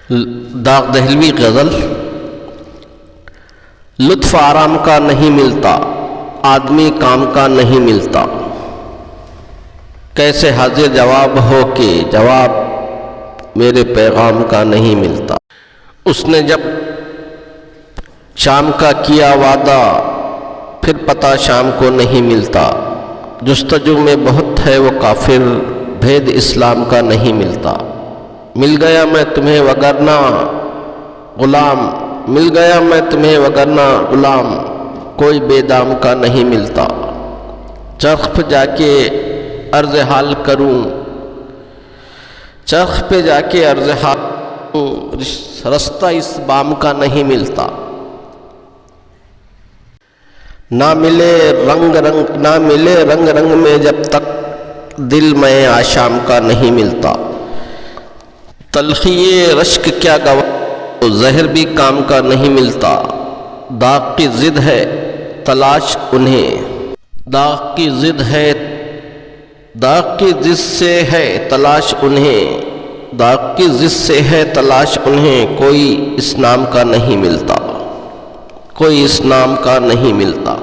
داغ دہلوی غزل۔ لطف آرام کا نہیں ملتا، آدمی کام کا نہیں ملتا، کیسے حاضر جواب ہو کہ جواب میرے پیغام کا نہیں ملتا۔ اس نے جب شام کا کیا وعدہ، پھر پتہ شام کو نہیں ملتا، جستجو میں بہت ہے وہ کافر، بھید اسلام کا نہیں ملتا۔ مل گیا میں تمہیں وگرنہ غلام، مل گیا میں تمہیں وگرنہ غلام، کوئی بے دام کا نہیں ملتا۔ چرخ پہ جا کے عرض حال کروں، چرخ پہ جا کے عرض حال کروں، رستہ اس بام کا نہیں ملتا۔ نہ ملے رنگ رنگ میں جب تک دل میں آشام کا نہیں ملتا۔ تلخی رشک کیا گواہ، تو زہر بھی کام کا نہیں ملتا۔ داغ کی ضد ہے تلاش انہیں، داغ کی ضد سے ہے تلاش انہیں، داغ کی ضد سے ہے تلاش انہیں، کوئی اس نام کا نہیں ملتا، کوئی اس نام کا نہیں ملتا۔